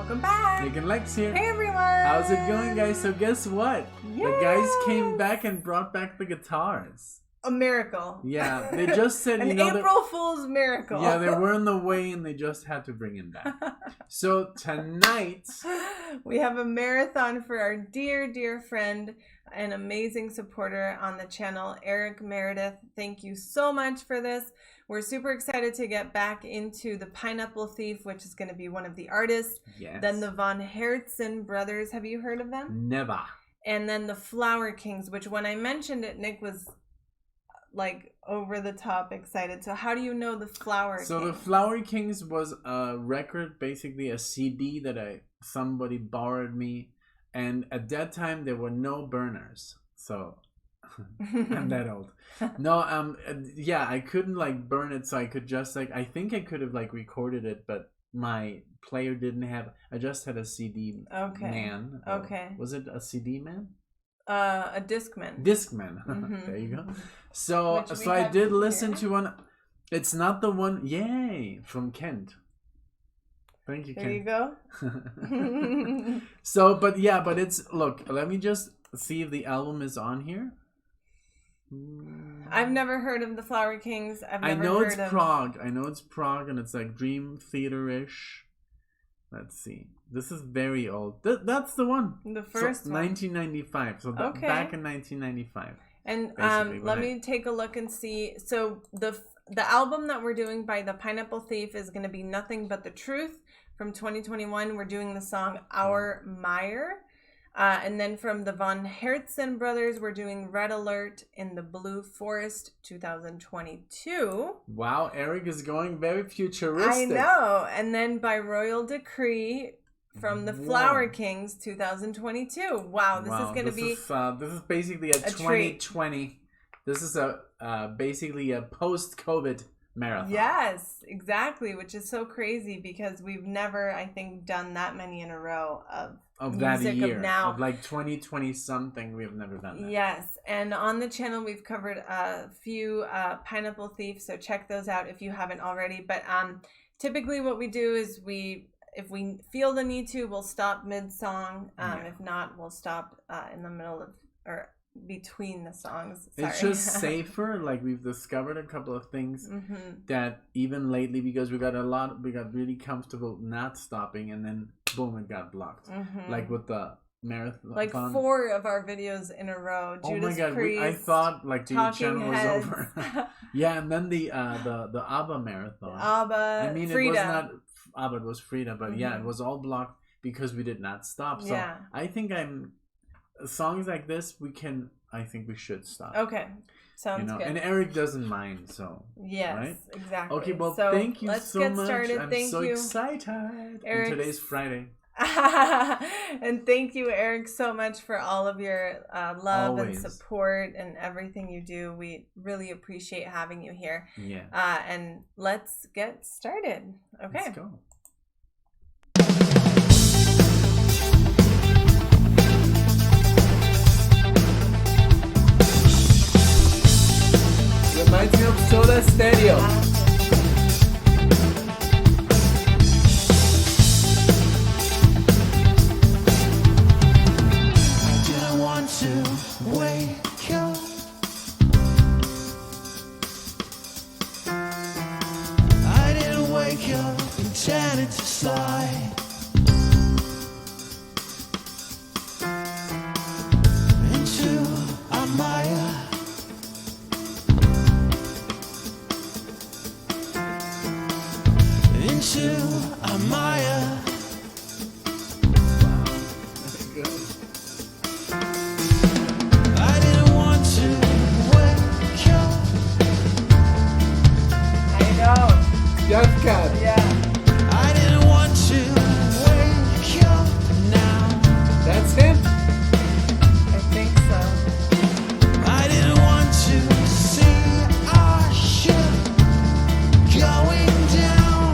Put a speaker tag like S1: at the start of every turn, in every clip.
S1: Welcome back.
S2: NicknLex here.
S1: Hey everyone.
S2: How's it going, guys? So guess what?
S1: Yes.
S2: The guys came back and brought back the guitars.
S1: A miracle.
S2: Yeah, they just said,
S1: An April Fool's miracle.
S2: Yeah, they were in the way and they just had to bring him back. So tonight
S1: we have a marathon for our dear friend and amazing supporter on the channel, Eric Meredith. Thank you so much for this. We're super excited to get back into the Pineapple Thief, which is going to be one of the artists.
S2: Yes.
S1: Then the Herzen Brothers. Have you heard of them?
S2: Never.
S1: And then the Flower Kings, which when I mentioned it, Nick was like over the top excited. So how do you know the Flower Kings?
S2: So the Flower Kings was a record, basically a CD that somebody borrowed me. And at that time, there were no burners. So I'm that old. No, yeah, I couldn't like burn it. So I could just like, I think I could have like recorded it, but my player didn't have, I just had a CD man.
S1: Okay.
S2: Was it a CD man?
S1: A Discman.
S2: Discman.
S1: Mm-hmm.
S2: There you go. So I did listen to one. It's not the one, yay, from Kent. Thank you,
S1: There
S2: Kent.
S1: you go.
S2: So, but yeah, but it's, look, let me just see if the album is on here.
S1: I've never heard of the Flower Kings.
S2: I know it's PROG. I know it's PROG, and it's like Dream Theater-ish. Let's see. This is very old. That's the one.
S1: The first one.
S2: 1995. So back in 1995.
S1: And let me take a look and see. So the album that we're doing by the Pineapple Thief is going to be Nothing But the Truth from 2021. We're doing the song Our Mire. And then from the Herzen Brothers, we're doing Red Alert in the Blue Forest 2022.
S2: Wow, Eric is going very futuristic.
S1: I know. And then by Royal Decree from the Flower Kings 2022. Wow, this is going to be...
S2: this is basically a 2020. This is basically a post-COVID marathon.
S1: Yes, exactly, which is so crazy because we've never, I think, done that many in a row of
S2: that year.
S1: Of now.
S2: Of like 2020 something, we have never done that.
S1: Yes, and on the channel we've covered a few Pineapple Thieves, so check those out if you haven't already. But typically what we do is if we feel the need to, we'll stop mid-song. If not, we'll stop in the middle of, or between the songs. Sorry.
S2: It's just safer. Like we've discovered a couple of things that even lately, because we got really comfortable not stopping, and then boom, it got blocked. Like with the marathon.
S1: Like 4 of our videos in a row.
S2: Oh my god, I thought like the channel was over. Yeah, and then the ABBA marathon.
S1: ABBA,
S2: I mean,
S1: Frida.
S2: It was not ABBA, it was Frida, but yeah, it was all blocked because we did not stop. So
S1: yeah.
S2: I think songs like this, I think we should stop.
S1: Okay. Sounds good.
S2: And Eric doesn't mind, so.
S1: Yes,
S2: right?
S1: exactly.
S2: Okay, well,
S1: so
S2: thank you so much.
S1: Started.
S2: I'm
S1: thank
S2: so
S1: you.
S2: excited. And today's Friday.
S1: And thank you, Eric, so much for all of your love and support and everything you do. We really appreciate having you here.
S2: Yeah.
S1: And let's get started. Okay.
S2: Let's go. Reminds me of Soda Stereo.
S3: I didn't want to wake up. I didn't wake up intending to slide into a mire. Into a mire. I didn't want to wake up.
S1: I know.
S2: Just cut.
S1: Yeah.
S3: I didn't want to wake up now.
S2: That's him?
S1: I think so.
S3: I didn't want to see our ship going down.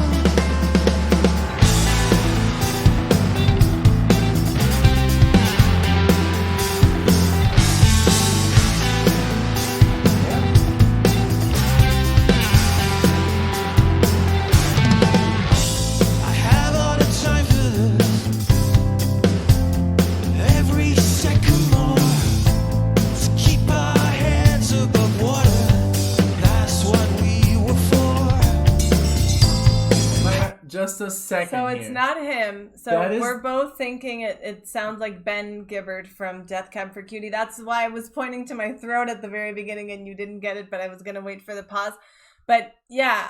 S2: just a second.
S1: So it's
S2: here.
S1: not him. So we're both thinking it sounds like Ben Gibbard from Death Cab for Cutie. That's why I was pointing to my throat at the very beginning and you didn't get it, but I was going to wait for the pause. But yeah,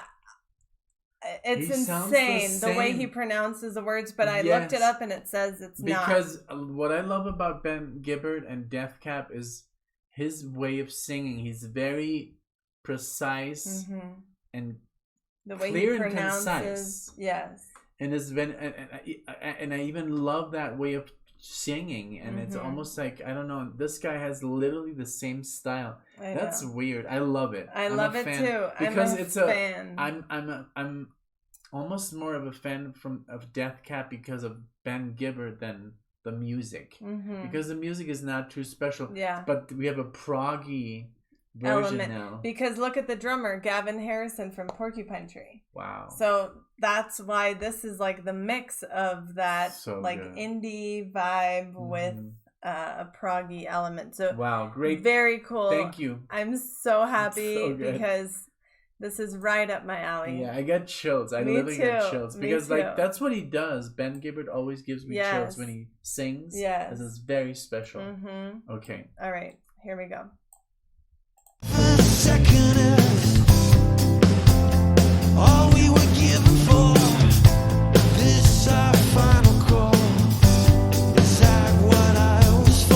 S1: it's insane the way he pronounces the words, but I looked it up and it says it's not.
S2: Because what I love about Ben Gibbard and Death Cab is his way of singing. He's very precise and
S1: the way
S2: clear
S1: he pronounces,
S2: and concise.
S1: Yes.
S2: And I even love that way of singing, and it's almost like, I don't know, this guy has literally the same style. That's weird. I love it.
S1: I love it too.
S2: Because
S1: it's a fan.
S2: I'm almost more of a fan of Death Cab because of Ben Gibbard than the music. Because the music is not too special.
S1: Yeah.
S2: But we have a proggy version now.
S1: Because look at the drummer, Gavin Harrison from Porcupine Tree.
S2: Wow.
S1: So that's why this is like the mix of that
S2: good.
S1: Indie vibe with a proggy element. So
S2: wow, great.
S1: Very cool.
S2: Thank you.
S1: I'm so happy because this is right up my alley.
S2: Yeah, I get chills. I literally get chills because like that's what he does. Ben Gibbard always gives me chills when he sings.
S1: Yes.
S2: This is very special. Okay.
S1: All right, here we go.
S3: Second is all we were given for. This our final call. Is that what I was for?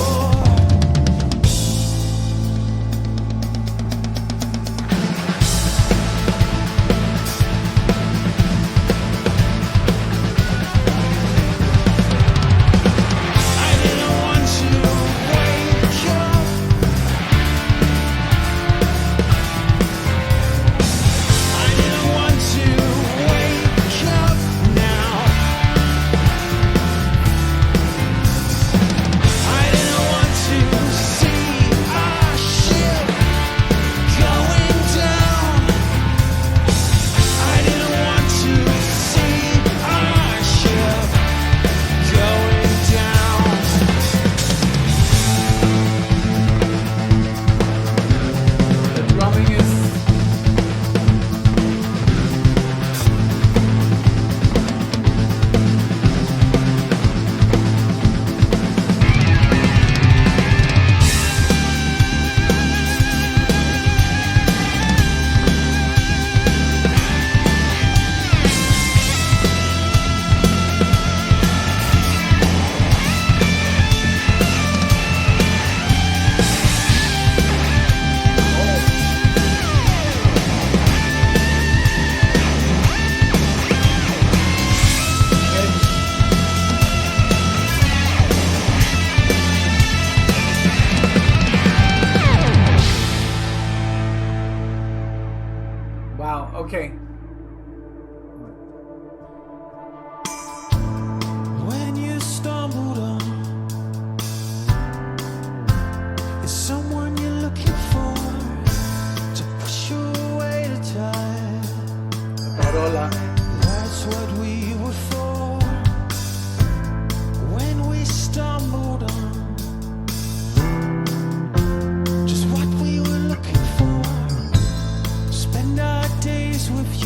S3: I didn't want to wake up. I didn't want to wake up now. I didn't want to see our ship going down. I didn't want to see our ship going down.
S2: The drumming is wow. Okay.
S3: When you stumbled on, is someone you're looking for to push you away to time.
S2: Parola.
S3: That's what we were for. When we stumbled on, just what we were looking for. Spend our days with you.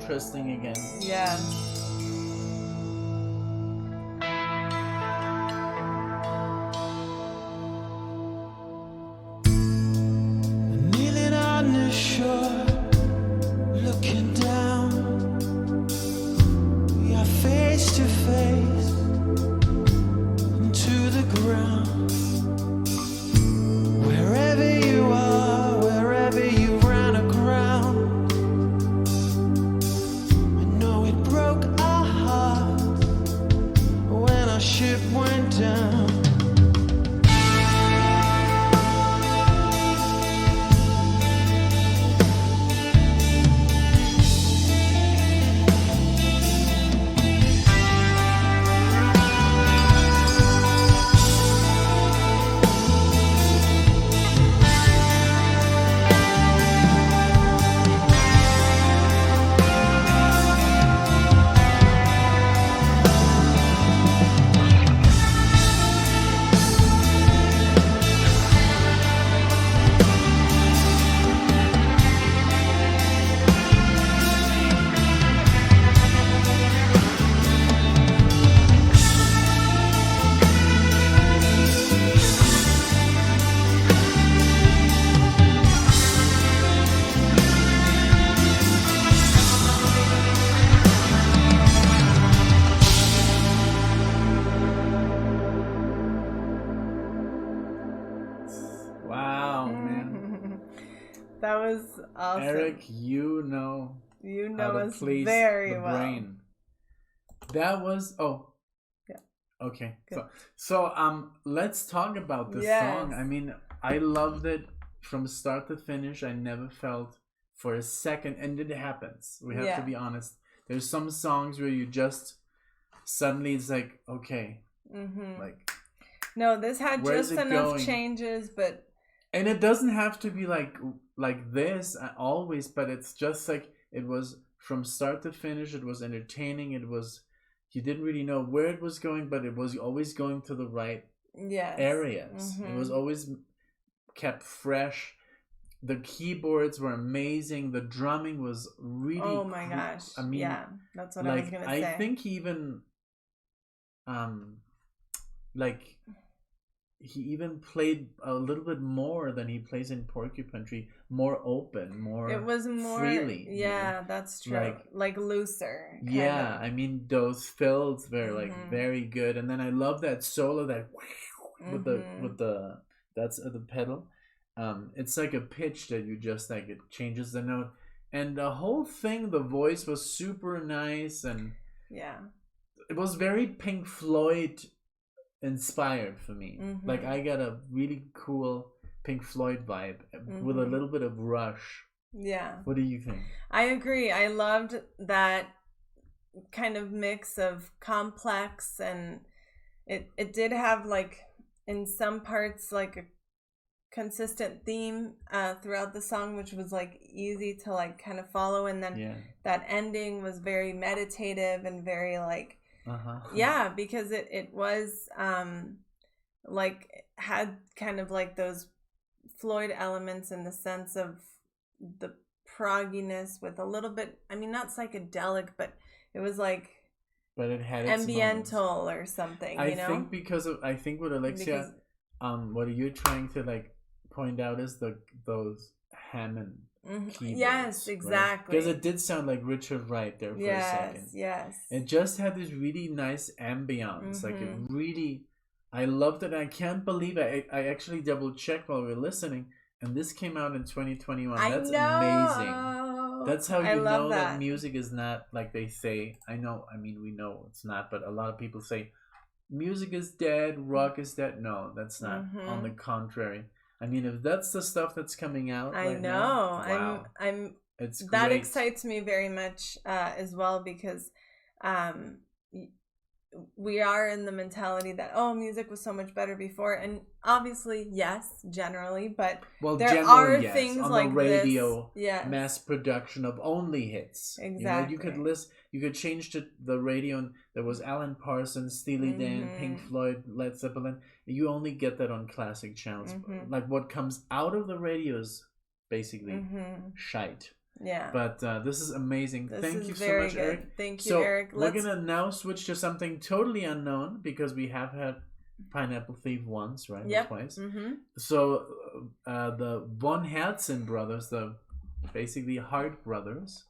S2: interesting again.
S1: Yeah.
S3: Kneeling on the shore, looking down, we are face to face into the ground. Wherever you are, wherever you ran aground, we know it broke our hearts when our ship went down.
S2: Wow, man.
S1: That was awesome.
S2: Eric, you know how to
S1: us
S2: please
S1: very
S2: the
S1: well.
S2: brain. That was
S1: Yeah.
S2: Okay.
S1: Good.
S2: So let's talk about this song. I mean, I loved it from start to finish. I never felt for a second, and it happens. We have to be honest. There's some songs where you just suddenly it's like, okay, like
S1: no, this had
S2: where's
S1: just
S2: it
S1: enough
S2: going?
S1: changes, but
S2: and it doesn't have to be like this always, but it's just like it was from start to finish. It was entertaining. It was, you didn't really know where it was going, but it was always going to the right areas. It was always kept fresh. The keyboards were amazing. The drumming was really
S1: oh my gosh.
S2: I mean,
S1: yeah, that's what I was gonna say.
S2: I think he even like he even played a little bit more than he plays in Porcupine Tree, more open, more
S1: it was more
S2: freely.
S1: Yeah, that's true. Like looser.
S2: Yeah,
S1: of.
S2: I mean those fills were like very good, and then I love that solo that with the that's the pedal. It's like a pitch that you just like, it changes the note, and the whole thing, the voice was super nice, and it was very Pink Floyd inspired for me. Like I got a really cool Pink Floyd vibe with a little bit of Rush.
S1: Yeah.
S2: What do you think?
S1: I agree. I loved that kind of mix of complex, and it did have like in some parts like a consistent theme throughout the song, which was like easy to like kind of follow, and then that ending was very meditative and very like because it was like had kind of like those Floyd elements in the sense of the progginess with a little bit, I mean not psychedelic, but it was like,
S2: but it had
S1: ambiental or something, you know?
S2: I think with Alexia, what are you trying to like point out is those Hammond keyboards.
S1: Yes, exactly.
S2: Because it did sound like Richard Wright there for a second.
S1: Yes.
S2: It just had this really nice ambience. Like it really, I loved it. I can't believe it. I actually double checked while we were listening, and this came out in 2021. That's amazing. That's how you know that music is not like they say. I mean, we know it's not, but a lot of people say music is dead, rock is dead. No, that's not. On the contrary. I mean, if that's the stuff that's coming out right now, wow. It's
S1: that
S2: great.
S1: excites me very much as well, because we are in the mentality that music was so much better before, and obviously yes, generally, but there are things
S2: on
S1: like
S2: the radio,
S1: this,
S2: mass production of only hits.
S1: Exactly.
S2: You could change to the radio, and there was Alan Parsons, Steely Dan, Pink Floyd, Led Zeppelin. You only get that on classic channels. Like what comes out of the radio is basically shite.
S1: Yeah.
S2: But this is amazing.
S1: This
S2: Thank
S1: is
S2: you so
S1: very
S2: much,
S1: good.
S2: Eric.
S1: Thank you,
S2: So
S1: Eric.
S2: we're gonna now switch to something totally unknown because we have had Pineapple Thief once, right?
S1: Yep.
S2: Or twice.
S1: Mm-hmm.
S2: So the Herzen Brothers, the basically Heart Brothers,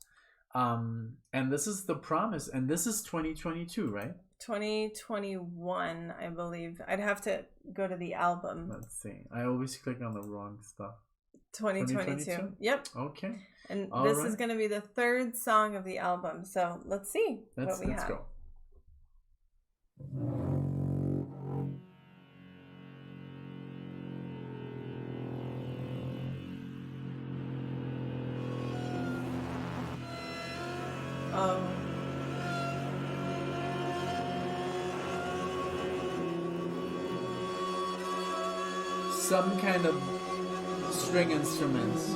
S2: and this is The Promise, and this is 2022, right?
S1: 2021, I believe. I'd have to go to the album.
S2: Let's see. I always click on the wrong stuff.
S1: 2022. Yep.
S2: Okay.
S1: And
S2: All
S1: this
S2: right.
S1: is going to be the third song of the album. So let's see what we
S2: Let's
S1: have.
S2: go.
S1: Oh.
S2: Some kind of string instruments.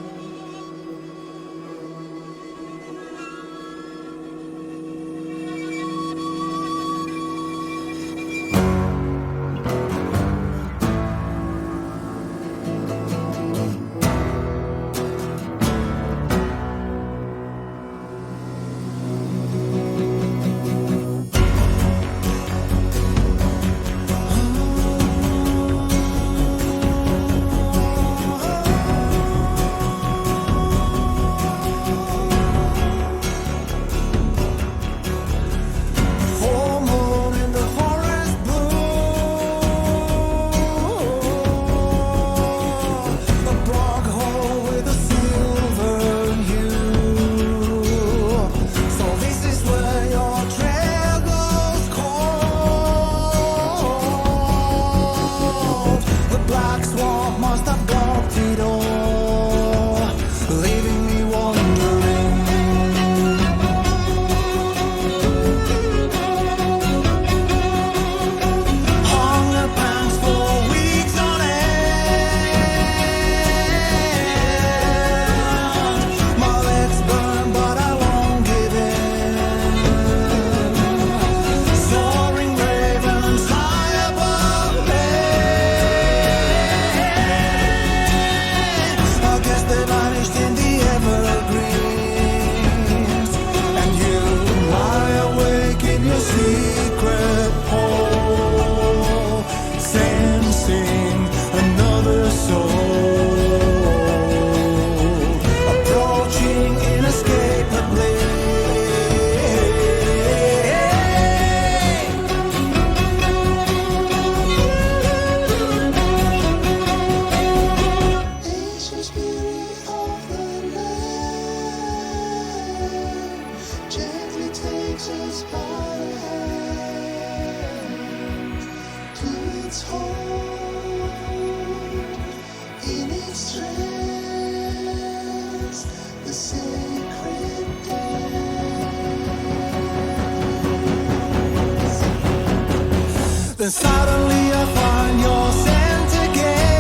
S3: Then suddenly I find your scent again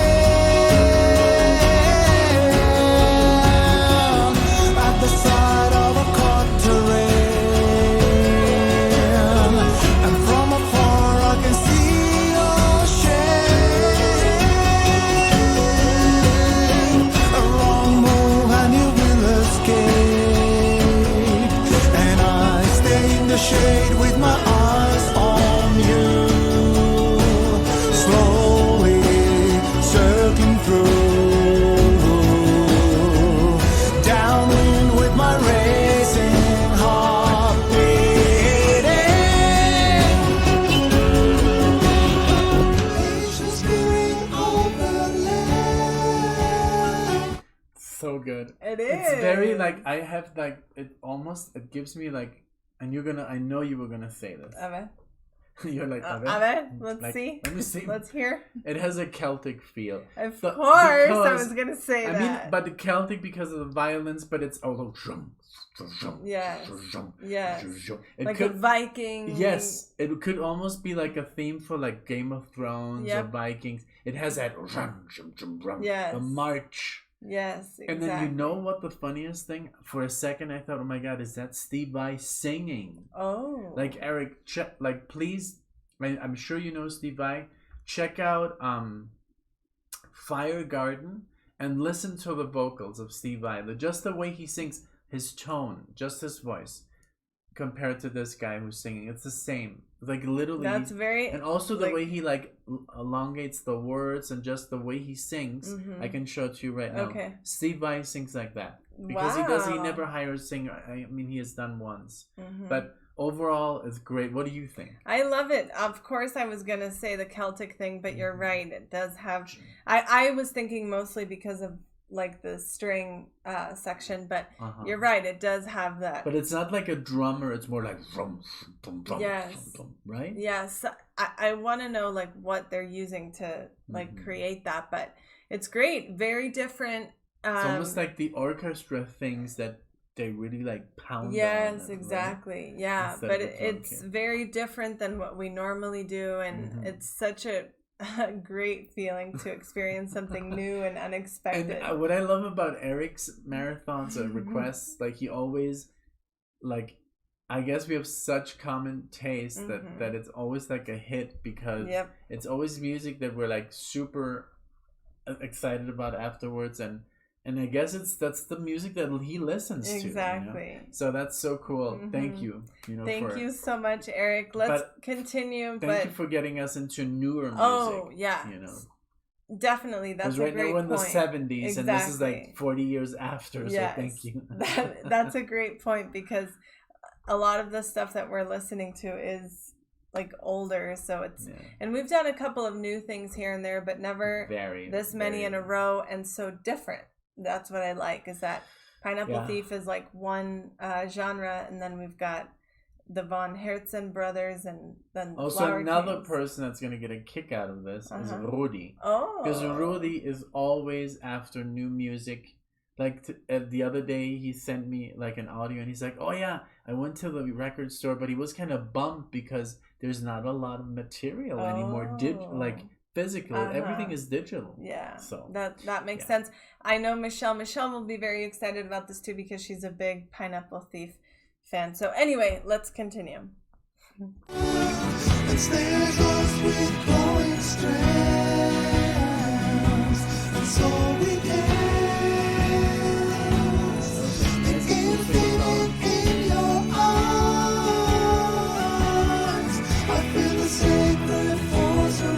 S3: at the side of a cot terrain, and from afar I can see your shame. A wrong move and you will escape, and I stay in the shade with my eyes on you.
S2: So good.
S1: It is.
S2: It's very like I have like it almost it gives me like and you're gonna I know you were gonna say this.
S1: A ver.
S2: You're like
S1: A ver. Let's
S2: like,
S1: see.
S2: Let me see.
S1: Let's hear.
S2: It has a Celtic feel.
S1: Of
S2: The-
S1: course, I
S2: because-
S1: was gonna say that.
S2: I mean, but the Celtic because of the violence, but it's also
S1: Yes. Yes.
S2: It
S1: Like
S2: could,
S1: a Viking.
S2: yes, it could almost be like a theme for like Game of Thrones or
S1: Yep.
S2: Vikings. It has that
S1: Yes.
S2: the march.
S1: Yes. Exactly.
S2: And then you know what the funniest thing? For a second I thought, oh my god, is that Steve Vai singing?
S1: Oh.
S2: Like Eric, check like please I'm sure you know Steve Vai. Check out Fire Garden and listen to the vocals of Steve Vai. Just the way he sings. his tone, just his voice, compared to this guy who's singing, it's the same. Like literally,
S1: That's very,
S2: and also the
S1: like-
S2: way he like elongates the words and just the way he sings. I can show it to you right now.
S1: Okay.
S2: Steve Vai sings like that because he never hires a singer. I mean, he has done once, but overall, it's great. What do you think?
S1: I love it. Of course, I was gonna say the Celtic thing, but you're right. It does have. I was thinking mostly because of like the string section, but you're right. It does have that.
S2: But it's not like a drummer. It's more like
S1: Yes.
S2: right?
S1: Yes. I want to know like what they're using to like create that, but it's great. Very different.
S2: It's almost like the orchestra things that they really like pound.
S1: Yes,
S2: on it,
S1: exactly.
S2: right?
S1: Yeah,
S2: Instead
S1: but
S2: of a drum
S1: it's
S2: kit.
S1: very different than what we normally do, and it's such a great feeling to experience something new and unexpected.
S2: And what I love about Eric's marathons or requests, like he always, like, I guess we have such common taste that it's always like a hit because it's always music that we're like super excited about afterwards, and I guess that's the music that he listens to.
S1: Exactly.
S2: You know? So that's so cool. Thank you.
S1: Thank you so much, Eric. Let's continue.
S2: Thank you for getting us into newer music.
S1: Oh, yeah.
S2: You know.
S1: Definitely, that's a
S2: right
S1: great
S2: now we're in
S1: point.
S2: the 70s, and this is like
S1: Exactly.
S2: 40 years after. So thank you.
S1: That's a great point because a lot of the stuff that we're listening to is like older, so it's and we've done a couple of new things here and there, but never this many in a row and so different. That's what I like, is that Pineapple Thief is like one genre, and then we've got the Von Herzen Brothers, and then
S2: also
S1: Flower
S2: another
S1: Kings.
S2: person that's gonna get a kick out of this is Rudy. Because
S1: Oh,
S2: Rudy is always after new music. Like the other day, he sent me like an audio, and he's like, "Oh yeah, I went to the record store, but he was kind of bummed because there's not a lot of material anymore. Like physical, everything is digital."
S1: Yeah,
S2: so
S1: that makes sense. I know Michelle will be very excited about this too because she's a big Pineapple Thief fan. So anyway, let's continue.
S3: And snares us with glowing strands, and so we dance. The infinite in your arms. I feel the sacred force arise.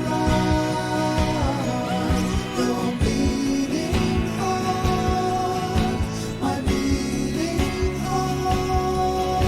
S3: Your beating heart, my beating heart.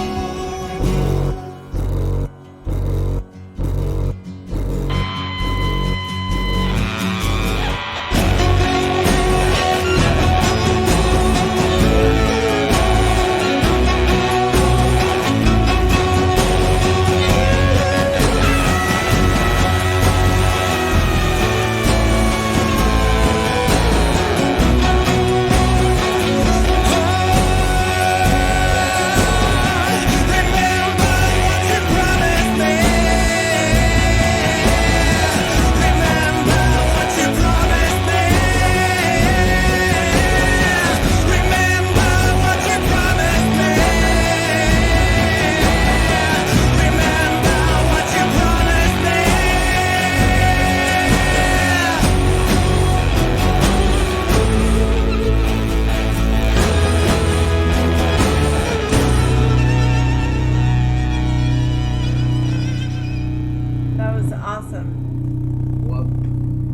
S1: That was awesome.
S2: well,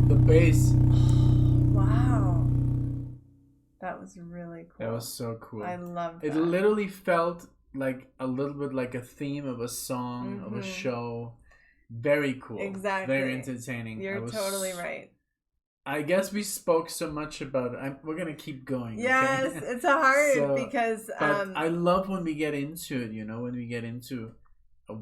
S2: the bass.
S1: Wow, that was really cool.
S2: That was so cool.
S1: I love that.
S2: It literally felt like a little bit like a theme of a song of a show. Very cool.
S1: Exactly.
S2: Very entertaining.
S1: You're totally right.
S2: I guess we spoke so much about it. We're gonna keep going.
S1: Yes,
S2: okay?
S1: it's hard
S2: So,
S1: because
S2: But I love when we get into it. You know, when we get into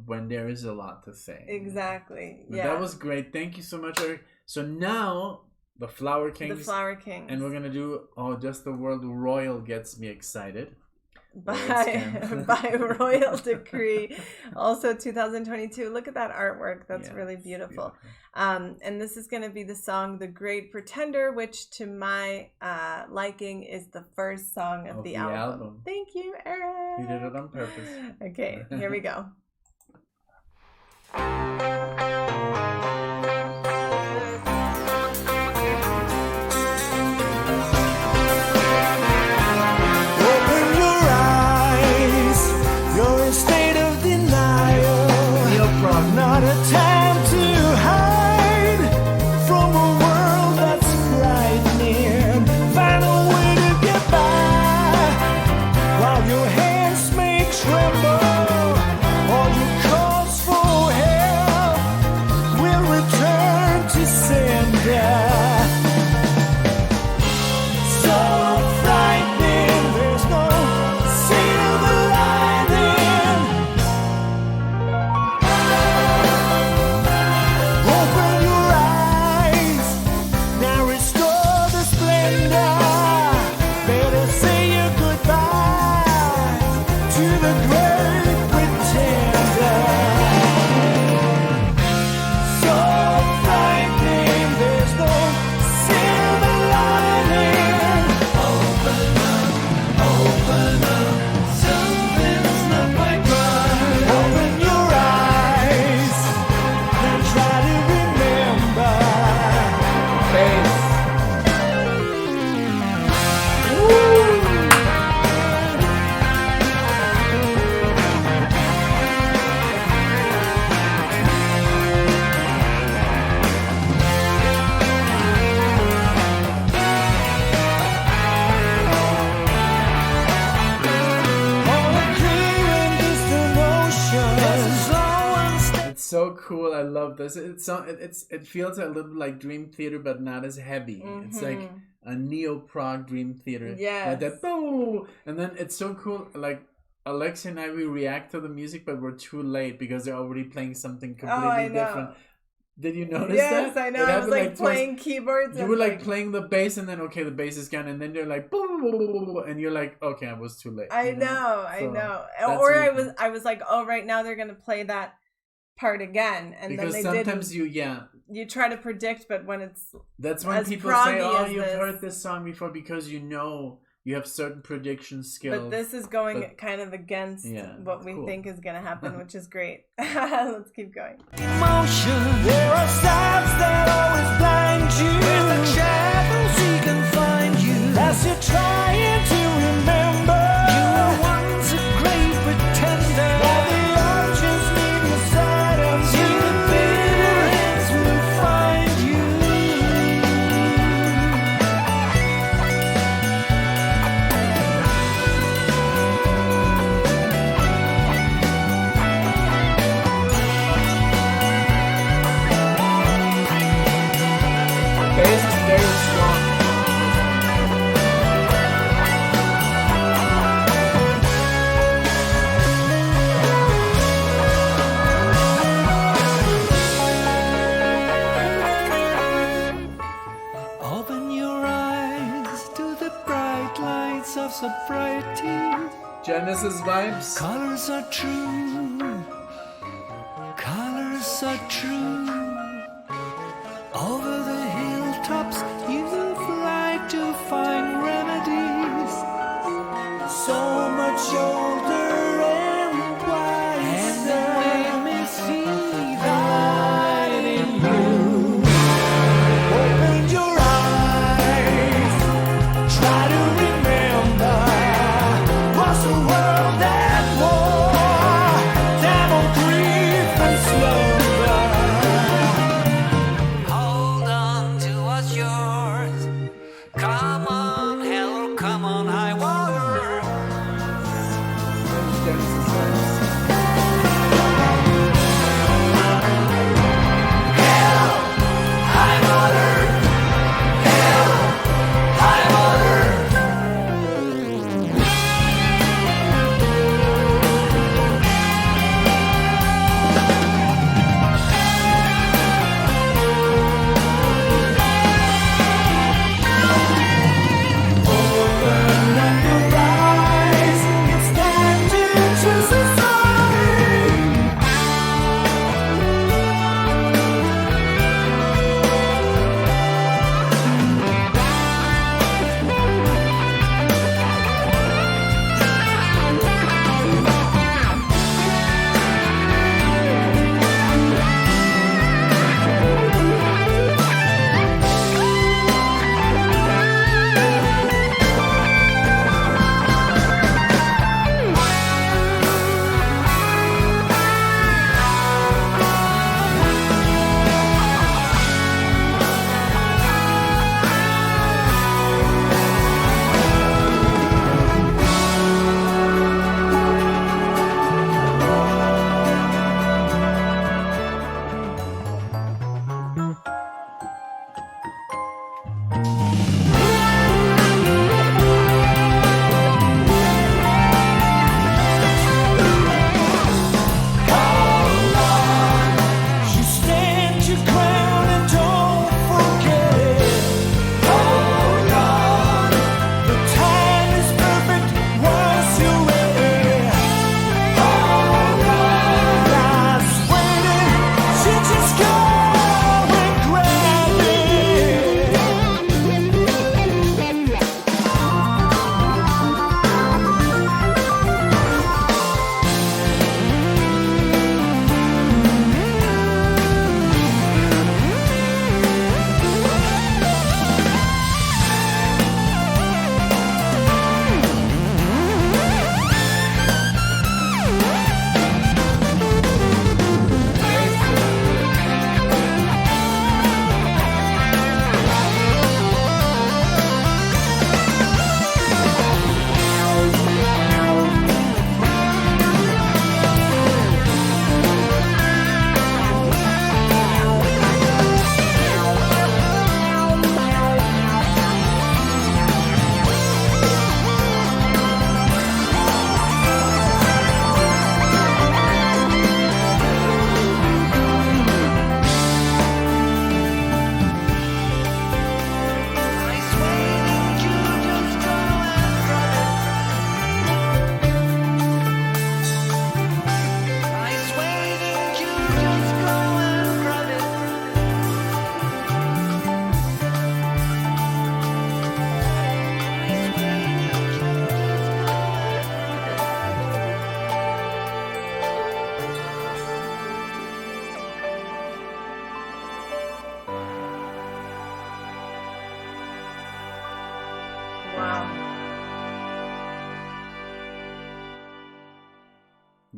S2: when there is a lot to say.
S1: exactly.
S2: But
S1: Yeah,
S2: that was great. Thank you so much, Eric. So now the Flower Kings.
S1: the Flower Kings.
S2: And we're gonna do Just the World Royal Gets Me Excited.
S1: by royal decree. Also 2022. Look at that artwork. That's really beautiful. And this is going to be the song The Great Pretender, which to my liking is the first song of the album. Thank you, Eric.
S2: You did it on purpose.
S1: Okay, here we go.
S3: Open your eyes.
S2: so cool. I love this. It feels a little like Dream Theater, but not as heavy. It's like a neo prog Dream Theater.
S1: Yes.
S2: Like that, boom, and then it's so cool. Like Alexia and I, we react to the music, but we're too late because they're already playing something completely different. Did you notice that?
S1: Yes, I know. I was like playing keyboards.
S2: You were like playing the bass, and then okay, the bass is gone, and then you're like, boom, and you're like, okay, I was too late.
S1: I know. Or really I was like, oh, right now they're gonna play that part again, and
S2: because
S1: then they
S2: sometimes you
S1: try to predict, but when
S2: that's when people say, oh, you've heard this song before, because you know you have certain prediction skills.
S1: But this is going kind of against what we think is going to happen, which is great. Let's keep going.
S3: Emotion. There are signs that always blind you. With the shadows he can find you. As you're trying to remember, you were once a great pretender. While the oceans leave your side until the bitter ends will find you.
S2: Bass is very strong.
S3: Open your eyes to the bright lights of sobriety.
S2: Genesis vibes.
S3: Colors are true. Colors are true. Over the hilltops you fly to find remedies. So much older and wiser. And then let me see the light in you. Open your eyes. Try to remember. Was the world at war? Devil grief and slumber.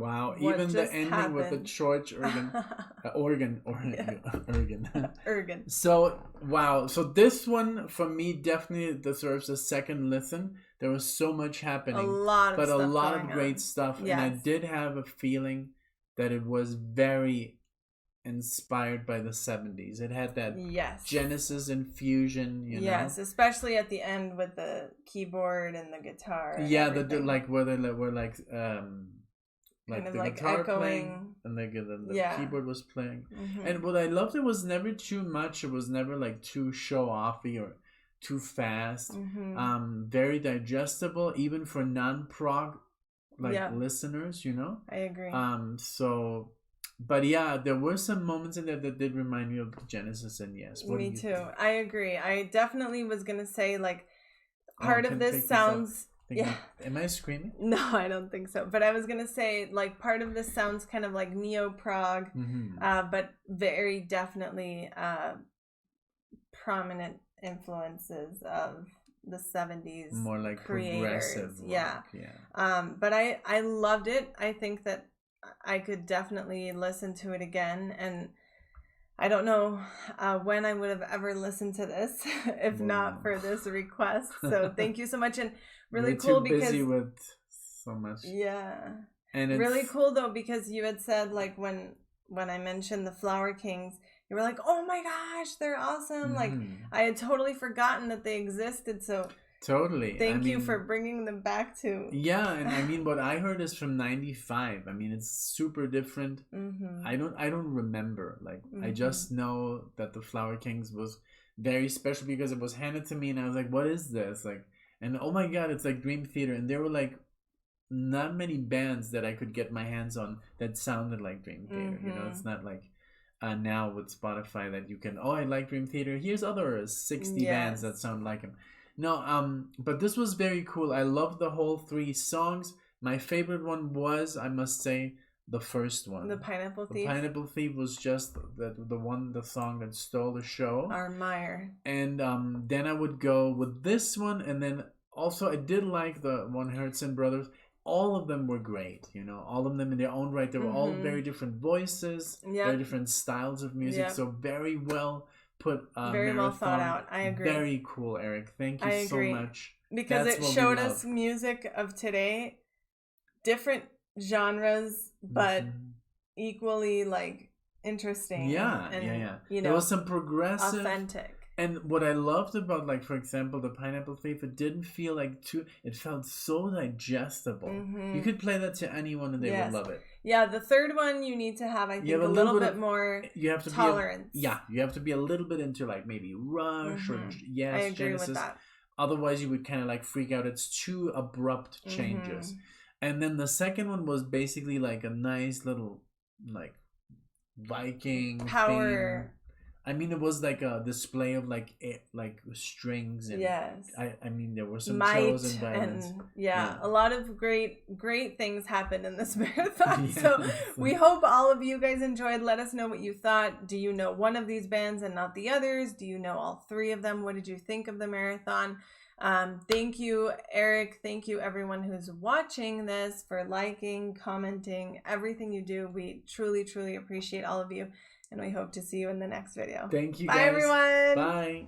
S2: Wow.
S1: what
S2: Even
S1: just
S2: the ending
S1: happened.
S2: with the church organ.
S1: Organ.
S2: So, wow. So this one, for me, definitely deserves a second listen. There was so much happening.
S1: A lot of
S2: but
S1: stuff
S2: a lot of
S1: going
S2: great
S1: on.
S2: stuff.
S1: Yes.
S2: And I did have a feeling that it was very inspired by the 70s. It had that Genesis infusion, you know.
S1: Yes, especially at the end with the keyboard and the guitar. And everything.
S2: Like where they were like
S1: kind of
S2: the
S1: like
S2: guitar
S1: echoing.
S2: Playing and the keyboard was playing. And what I loved, it was never too much. It was never like too show offy or too fast. Very digestible, even for non-prog listeners, you know.
S1: I agree.
S2: So, but yeah, there were some moments in there that did remind me of Genesis, and yes,
S1: me too. Think? I agree. I definitely was gonna say like part of this sounds.
S2: Am I screaming?
S1: No, I don't think so. But I was gonna say like part of this sounds kind of like neo-prog, but very definitely prominent influences of the 70s. More like progressive rock. But I loved it. I think that I could definitely listen to it again, and I don't know when I would have ever listened to this if not for this request. So thank you so much, and really
S2: You're
S1: cool
S2: too
S1: because
S2: busy with so much.
S1: Yeah,
S2: and it's
S1: really cool though because you had said like when I mentioned the Flower Kings, you were like, "Oh my gosh, they're awesome!" Like I had totally forgotten that they existed. So.
S2: Totally.
S1: Thank you for bringing them back to.
S2: Yeah, and I mean, what I heard is from '95. I mean, it's super different. I don't remember. Like, I just know that the Flower Kings was very special because it was handed to me, and I was like, "What is this?" Like, and oh my god, it's like Dream Theater, and there were like not many bands that I could get my hands on that sounded like Dream Theater. You know, it's not like. Now with Spotify that you can. Oh, I like Dream Theater. Here's other 60 bands that sound like him. No, but this was very cool. I loved the whole 3 songs. My favorite one was, I must say, the first one.
S1: The Pineapple Thief.
S2: The Pineapple Thief was just the song that stole the show.
S1: Our Mire.
S2: And then I would go with this one, and then also I did like the one Herzen Brothers. All of them were great, you know. All of them in their own right. They were all very different voices, very different styles of music. So very well put
S1: very well thought out. I agree.
S2: Very cool, Eric. Thank you so much.
S1: Because it showed us music of today, different genres, but equally like interesting.
S2: Yeah.
S1: You know,
S2: there was some progressive,
S1: authentic.
S2: And what I loved about, like, for example, the Pineapple Thief, it didn't feel like it felt so digestible. You could play that to anyone and they would love it.
S1: Yeah, the third one you need to have, I think, a little bit more tolerance.
S2: You have to be a little bit into, like, maybe Rush or
S1: I agree
S2: Genesis.
S1: with that.
S2: Otherwise, you would kind of, like, freak out. It's too abrupt changes. And then the second one was basically, like, a nice little, like, Viking
S1: power
S2: theme. I mean, it was like a display of like strings and I mean, there were some cellos and violins.
S1: And a lot of great things happened in this marathon. So we hope all of you guys enjoyed. Let us know what you thought. Do you know one of these bands and not the others? Do you know all 3 of them? What did you think of the marathon? Thank you, Eric. Thank you, everyone who's watching this, for liking, commenting, everything you do. We truly, truly appreciate all of you. And we hope to see you in the next video.
S2: Thank you,
S1: Bye,
S2: guys.
S1: everyone.
S2: Bye.